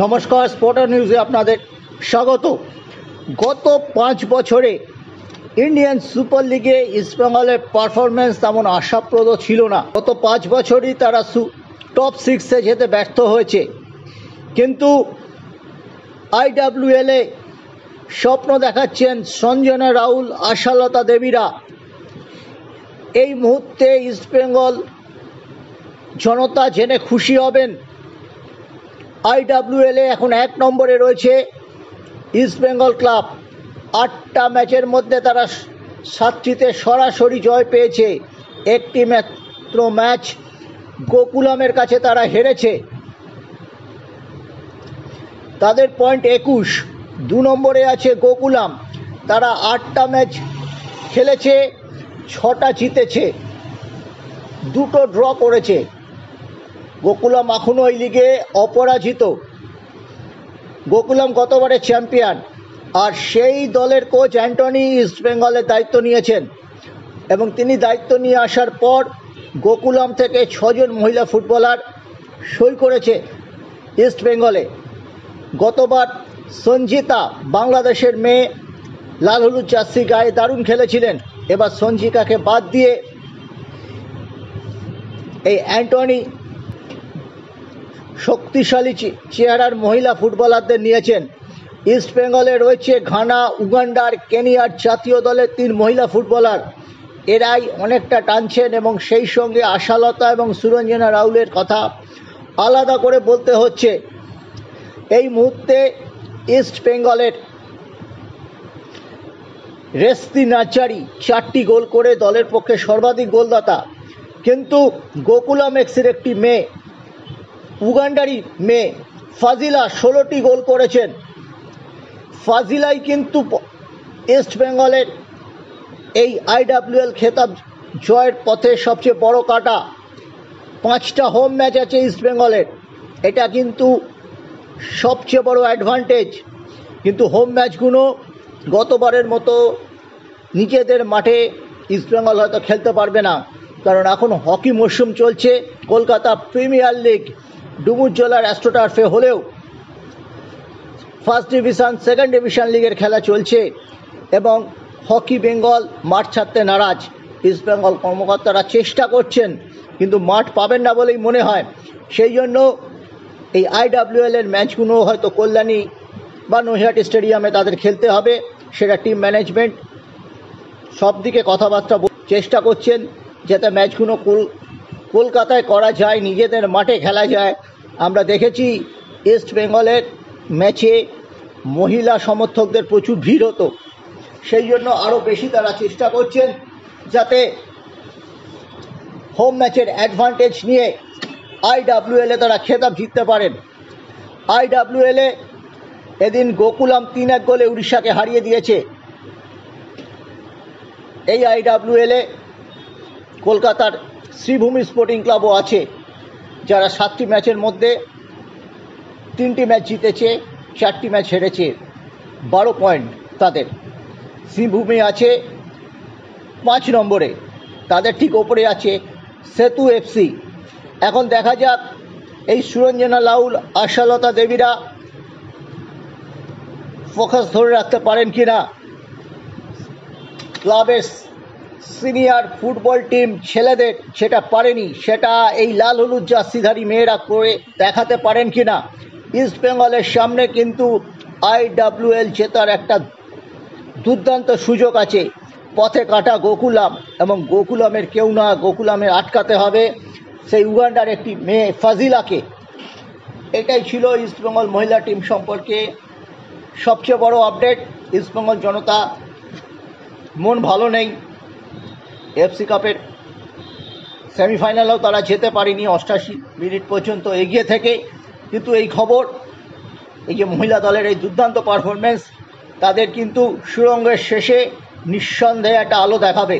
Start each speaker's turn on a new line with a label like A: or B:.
A: নমস্কার, স্পোর্টার নিউজে আপনাদের স্বাগত। গত 5 বছরে ইন্ডিয়ান সুপার লিগে ইস্টবেঙ্গলের পারফরমেন্স তেমন আশাপ্রদ ছিল না। গত 5 বছরই তারা টপ 6-এ যেতে ব্যর্থ হয়েছে, কিন্তু আইডব্লিউএলে স্বপ্ন দেখাচ্ছেন সঞ্জনা রাউল, আশালতা দেবীরা। এই মুহূর্তে ইস্টবেঙ্গল জনতা জেনে খুশি হবেন, আইডব্লিউএলে এখন 1 নম্বরে রয়েছে ইস্টবেঙ্গল ক্লাব। 8টা ম্যাচের মধ্যে তারা 7টিতে সরাসরি জয় পেয়েছে। একটি মাত্র ম্যাচ গোকুলামের কাছে তারা হেরেছে। তাদের পয়েন্ট 21। 2 নম্বরে আছে গোকুলাম। তারা 8টা ম্যাচ খেলেছে, 6টা জিতেছে, 2টো ড্র করেছে। গোকুলাম এখনও ওই লিগে অপরাজিত। গোকুলাম গতবারের চ্যাম্পিয়ন, আর সেই দলের কোচ অ্যান্টনি ইস্টবেঙ্গলের দায়িত্ব নিয়েছেন, এবং তিনি দায়িত্ব নিয়ে আসার পর গোকুলাম থেকে 6 জন মহিলা ফুটবলার সই করেছে ইস্টবেঙ্গলে। গতবার সঞ্জিতা, বাংলাদেশের মেয়ে, লাল হলুদ জার্সি গায়ে দারুণ খেলেছিলেন। এবার সঞ্জিকাকে বাদ দিয়ে এই অ্যান্টনি শক্তিশালী চেহারার মহিলা ফুটবলারদের নিয়েছেন। ইস্টবেঙ্গলে রয়েছে ঘানা, উগান্ডার, কেনিয়ার জাতীয় দলের 3 মহিলা ফুটবলার। এরাই অনেকটা টানছেন, এবং সেই সঙ্গে আশালতা এবং সুরঞ্জনা রাউলের কথা আলাদা করে বলতে হচ্ছে। এই মুহূর্তে ইস্টবেঙ্গলের রেস্তি নার্জারি 4টি গোল করে দলের পক্ষে সর্বাধিক গোলদাতা, কিন্তু গোকুলাম এক্সের একটি মেয়ে, উগান্ডারি মেয়ে ফাজিলা 16টি গোল করেছেন। ফাজিলাই কিন্তু ইস্টবেঙ্গলের এই আইডব্লিউএল খেতাব জয়ের পথে সবচেয়ে বড় কাঁটা। 5টা হোম ম্যাচ আছে ইস্টবেঙ্গলের, এটা কিন্তু সবচেয়ে বড় অ্যাডভান্টেজ। কিন্তু হোম ম্যাচগুলো গতবারের মতো নিজেদের মাঠে ইস্টবেঙ্গল হয়তো খেলতে পারবে না, কারণ এখন হকি মরশুম চলছে। কলকাতা প্রিমিয়ার লিগ ডুমুরজলার অ্যাস্ট্রোটার্ফে হলেও ফার্স্ট ডিভিশন, সেকেন্ড ডিভিশন লিগের খেলা চলছে, এবং হকি বেঙ্গল মাঠ ছাড়তে নারাজ। ইস্টবেঙ্গল কর্মকর্তারা চেষ্টা করছেন, কিন্তু মাঠ পাবেন না বলেই মনে হয়। সেই জন্য এই আইডব্লিউএলের ম্যাচগুলো হয়তো কল্যাণী বা নৈহাটি স্টেডিয়ামে তাদের খেলতে হবে। সেটা টিম ম্যানেজমেন্ট সব দিকে কথাবার্তা চেষ্টা করছেন, যাতে ম্যাচগুলো কলকাতায় করা যায়, নিজেদের মাঠে খেলা যায়। আমরা দেখেছি ইস্টবেঙ্গলের ম্যাচে মহিলা সমর্থকদের প্রচুর ভিড় হতো, সেই জন্য আরও বেশি তারা চেষ্টা করছেন যাতে হোম ম্যাচের অ্যাডভান্টেজ নিয়ে আইডব্লিউএলে তারা খেতাব জিততে পারেন। আইডব্লিউএলে এদিন গোকুলাম 3-1 গোলে উড়িষ্যাকে হারিয়ে দিয়েছে। এই আইডব্লিউএলে কলকাতার শ্রীভূমি স্পোর্টিং ক্লাবও আছে, যারা 7টি ম্যাচের মধ্যে 3টি ম্যাচ জিতেছে, 4টি ম্যাচ হেরেছে। 12 পয়েন্ট তাদের। শ্রীভূমি আছে 5 নম্বরে, তাদের ঠিক ওপরে আছে সেতু এফসি। এখন দেখা যাক এই সুরঞ্জনা রাউল, আশালতা দেবীরা ফোকাস ধরে রাখতে পারেন কিনা। ক্লাবের সিনিয়র ফুটবল টিম ছেলেদের সেটা পারেনি, সেটা এই লাল হলুদ জার্সিধারী মেয়েরা করে দেখাতে পারেন কিনা। ইস্টবেঙ্গলের সামনে কিন্তু আইডব্লিউএল জেতার একটা দুর্দান্ত সুযোগ আছে। পথে কাটা গোকুলাম, এবং গোকুলামের কেউ না, গোকুলামের আটকাতে হবে সেই উগান্ডার একটি মেয়ে ফাজিলাকে। এটাই ছিল ইস্টবেঙ্গল মহিলা টিম সম্পর্কে সবচেয়ে বড় আপডেট। ইস্টবেঙ্গল জনতা মন ভালো নেই। এফসি কাপের সেমিফাইনালেও তারা যেতে পারেনি 88 মিনিট পর্যন্ত এগিয়ে থেকে, কিন্তু এই খবর, এই যে মহিলা দলের এই দুর্দান্ত পারফরমেন্স, তাদের কিন্তু সুড়ঙ্গের শেষে নিঃসন্দেহে একটা আলো দেখাবে।